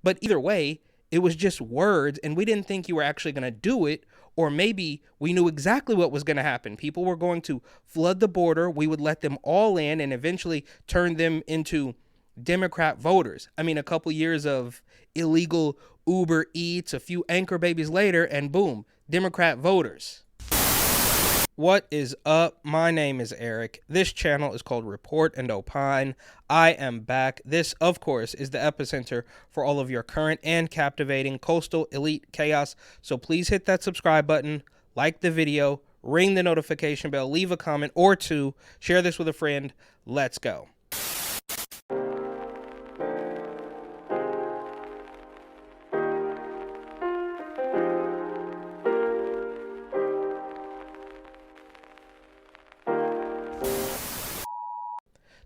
But either way, it was just words, and we didn't think you were actually going to do it. Or maybe we knew exactly what was going to happen. People were going to flood the border. We would let them all in and eventually turn them into Democrat voters. I mean, a couple years of illegal Uber Eats, a few anchor babies later, and boom, Democrat voters. What is up? My name is Eric. This channel is called Report and Opine. I am back. This, of course, is the epicenter for all of your current and captivating coastal elite chaos. So please hit that subscribe button, like the video, ring the notification bell, leave a comment or two, share this with a friend. Let's go.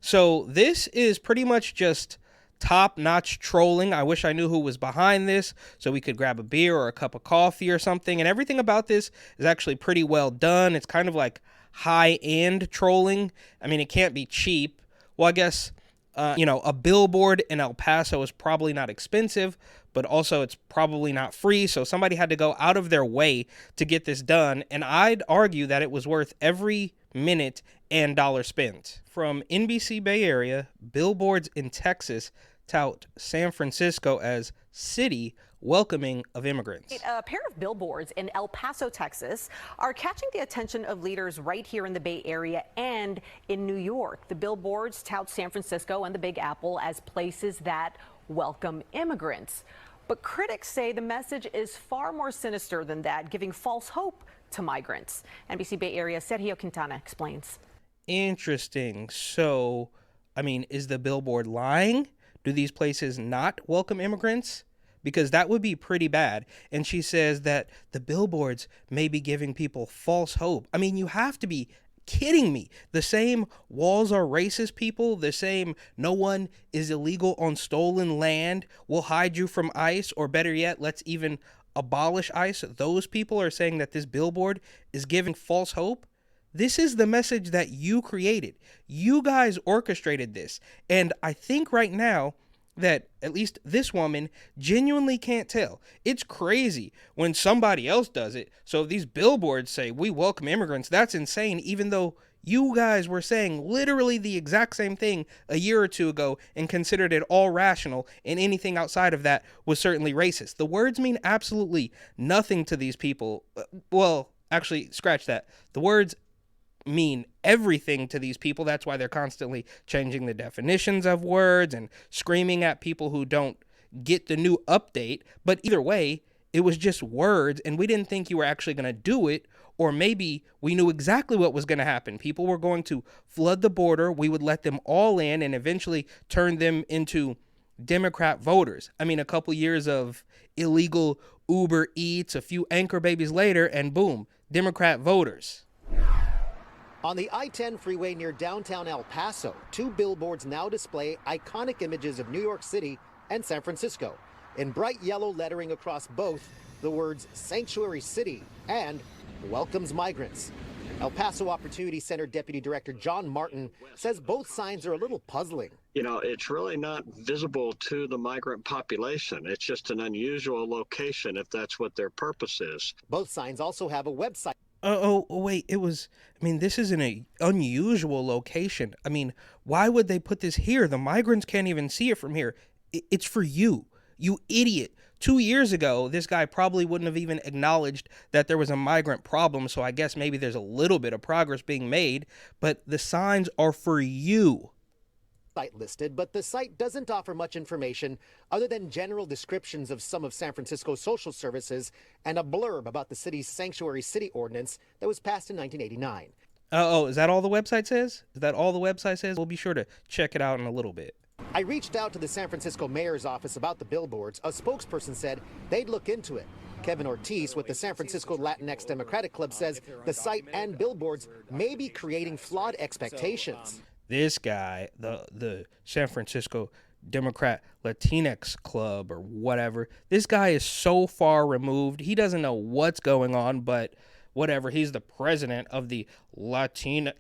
So this is pretty much just top-notch trolling. I wish I knew who was behind this so we could grab a beer or a cup of coffee or something. And everything about this is actually pretty well done. It's kind of like high-end trolling. I mean, it can't be cheap. Well, I guess, a billboard in El Paso is probably not expensive, but also it's probably not free. So somebody had to go out of their way to get this done. And I'd argue that it was worth every minute and dollar spent. From NBC Bay Area, Billboards in Texas tout San Francisco as city welcoming of immigrants. A pair of billboards in El Paso, Texas, are catching the attention of leaders right here in the Bay Area and in New York. The billboards tout San Francisco and the Big Apple as places that welcome immigrants. But critics say the message is far more sinister than that, giving false hope to migrants. NBC Bay Area Sergio Quintana explains. Interesting. So, I mean, is the billboard lying? Do these places not welcome immigrants? Because that would be pretty bad. And she says that the billboards may be giving people false hope. I mean, you have to be kidding me. The same walls are racist people, the same no one is illegal on stolen land, we'll hide you from ICE, or better yet, let's even abolish ICE. Those people are saying that this billboard is giving false hope. This is the message that you created. You guys orchestrated this. And I think right now that at least this woman genuinely can't tell. It's crazy when somebody else does it. So if these billboards say we welcome immigrants, that's insane, even though you guys were saying literally the exact same thing a year or two ago and considered it all rational, and anything outside of that was certainly racist. The words mean absolutely nothing to these people. Well, actually, scratch that. The words mean everything to these people. That's why they're constantly changing the definitions of words and screaming at people who don't get the new update. But either way, it was just words, and we didn't think you were actually going to do it. Or maybe we knew exactly what was going to happen. People were going to flood the border. We would let them all in and eventually turn them into Democrat voters. I mean, a couple years of illegal Uber Eats, a few anchor babies later, and boom, Democrat voters. On the I-10 freeway near downtown El Paso, two billboards now display iconic images of New York City and San Francisco. In bright yellow lettering across both, the words Sanctuary City and welcomes migrants. El Paso Opportunity Center Deputy Director John Martin says both signs are a little puzzling. It's really not visible to the migrant population. It's just an unusual location if that's what their purpose is. Both signs also have a website. Wait, this is an unusual location. I mean, why would they put this here? The migrants can't even see it from here. It's for you, you idiot. 2 years ago, this guy probably wouldn't have even acknowledged that there was a migrant problem, so I guess maybe there's a little bit of progress being made, but the signs are for you. Site listed, but the site doesn't offer much information other than general descriptions of some of San Francisco's social services and a blurb about the city's Sanctuary City ordinance that was passed in 1989. Is that all the website says? Is that all the website says? We'll be sure to check it out in a little bit. I reached out to the San Francisco mayor's office about the billboards. A spokesperson said they'd look into it. Kevin Ortiz with the San Francisco Latinx Democratic Club says the site and billboards may be creating flawed expectations. This guy, the San Francisco Democrat Latinx Club or whatever, this guy is so far removed. He doesn't know what's going on, but whatever. He's the president of the Latinx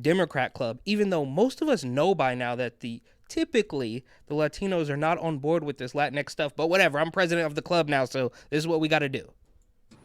Democrat Club, even though most of us know by now that the typically the Latinos are not on board with this Latinx stuff, but whatever, I'm president of the club now, so this is what we got to do.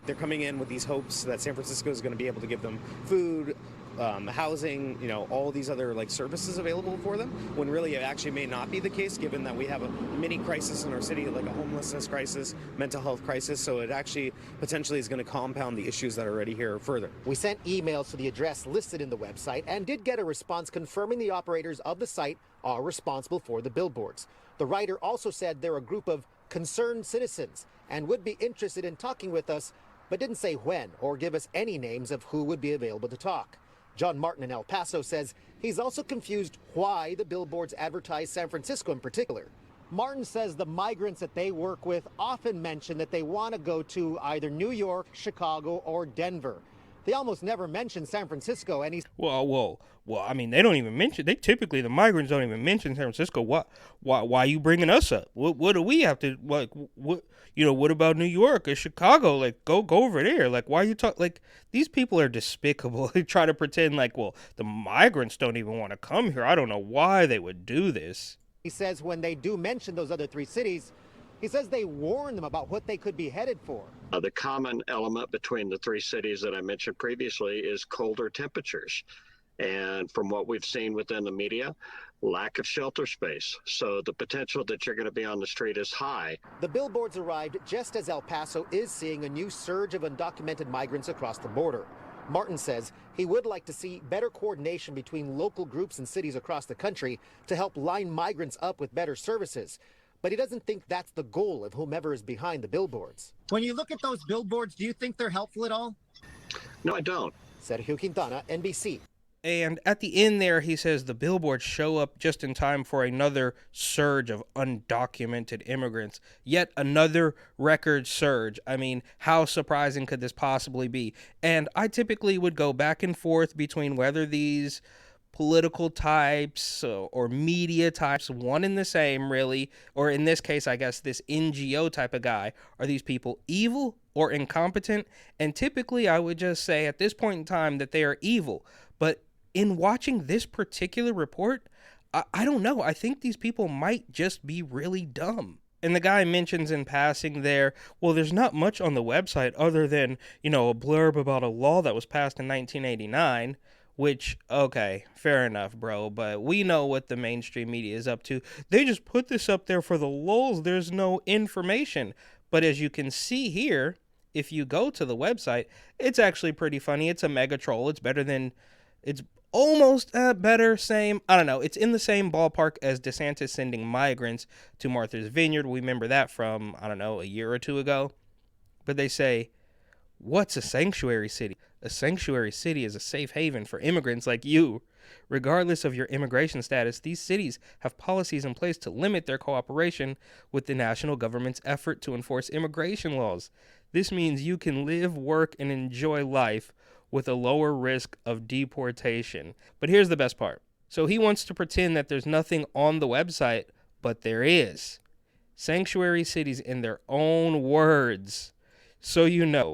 They're coming in with these hopes that San Francisco is going to be able to give them food, housing, all these other services available for them, when really it actually may not be the case, given that we have a mini crisis in our city, like a homelessness crisis, mental health crisis. So it actually potentially is going to compound the issues that are already here further. We sent emails to the address listed in the website and did get a response confirming the operators of the site are responsible for the billboards. The writer also said they're a group of concerned citizens and would be interested in talking with us, but didn't say when or give us any names of who would be available to talk. John Martin in El Paso says he's also confused why the billboards advertise San Francisco in particular. Martin says the migrants that they work with often mention that they want to go to either New York, Chicago, or Denver. They almost never mention San Francisco, and he's... Well, I mean, they don't even mention, the migrants don't even mention San Francisco. Why are you bringing us up? What do we have to, what about New York or Chicago? Go over there. Why are you these people are despicable. They try to pretend the migrants don't even want to come here. I don't know why they would do this. He says when they do mention those other three cities, he says they warn them about what they could be headed for. The common element between the three cities that I mentioned previously is colder temperatures. And from what we've seen within the media, lack of shelter space. So the potential that you're going to be on the street is high. The billboards arrived just as El Paso is seeing a new surge of undocumented migrants across the border. Martin says he would like to see better coordination between local groups and cities across the country to help line migrants up with better services. But he doesn't think that's the goal of whomever is behind the billboards. When you look at those billboards, do you think they're helpful at all? No, I don't. Sergio Quintana, NBC. And at the end there, he says the billboards show up just in time for another surge of undocumented immigrants. Yet another record surge. I mean, how surprising could this possibly be? And I typically would go back and forth between whether these political types or media types, one and the same really, or in this case, I guess this NGO type of guy, are these people evil or incompetent? And typically I would just say at this point in time that they are evil. But in watching this particular report, I don't know. I think these people might just be really dumb. And the guy mentions in passing there, well, there's not much on the website other than, a blurb about a law that was passed in 1989, which, okay, fair enough, bro. But we know what the mainstream media is up to. They just put this up there for the lulz. There's no information. But as you can see here, if you go to the website, it's actually pretty funny. It's a mega troll. It's almost better, same, I don't know. It's in the same ballpark as DeSantis sending migrants to Martha's Vineyard. We remember that from, I don't know, a year or two ago. But they say, what's a sanctuary city? A sanctuary city is a safe haven for immigrants like you. Regardless of your immigration status, these cities have policies in place to limit their cooperation with the national government's effort to enforce immigration laws. This means you can live, work, and enjoy life with a lower risk of deportation. But here's the best part. So he wants to pretend that there's nothing on the website, but there is. Sanctuary cities in their own words. So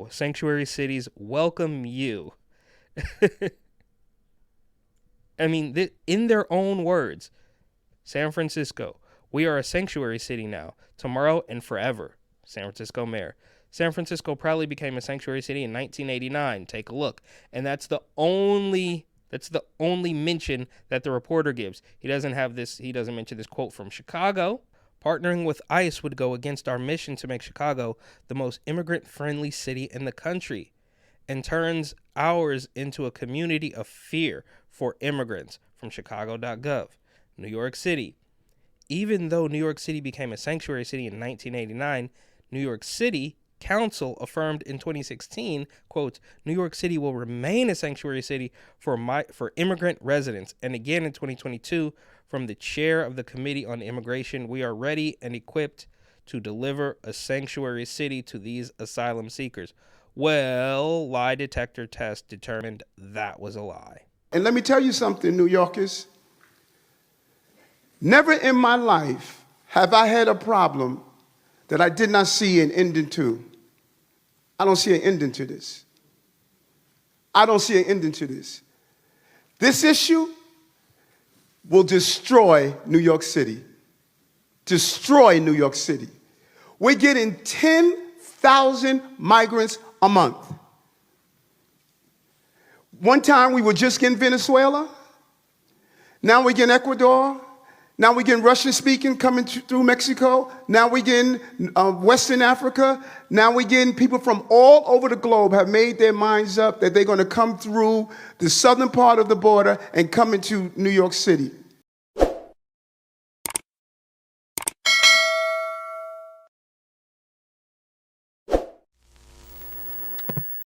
sanctuary cities welcome you. I mean, in their own words. San Francisco, we are a sanctuary city now, tomorrow and forever. San Francisco mayor. San Francisco proudly became a sanctuary city in 1989. Take a look. And that's the only mention that the reporter gives. He doesn't mention this quote from Chicago. Partnering with ICE would go against our mission to make Chicago the most immigrant-friendly city in the country and turns ours into a community of fear for immigrants from chicago.gov. New York City. Even though New York City became a sanctuary city in 1989, New York City Council affirmed in 2016, quote, New York City will remain a sanctuary city for immigrant residents. And again in 2022, from the chair of the Committee on Immigration, we are ready and equipped to deliver a sanctuary city to these asylum seekers. Well, lie detector test determined that was a lie. And let me tell you something, New Yorkers. Never in my life have I had a problem that I did not see an ending to. I don't see an ending to this. I don't see an ending to this. This issue, will destroy New York City. Destroy New York City. We're getting 10,000 migrants a month. One time we were just getting Venezuela. Now we're getting Ecuador. Now we're getting Russian-speaking coming through Mexico. Now we're getting Western Africa. Now we're getting people from all over the globe have made their minds up that they're going to come through the southern part of the border and come into New York City.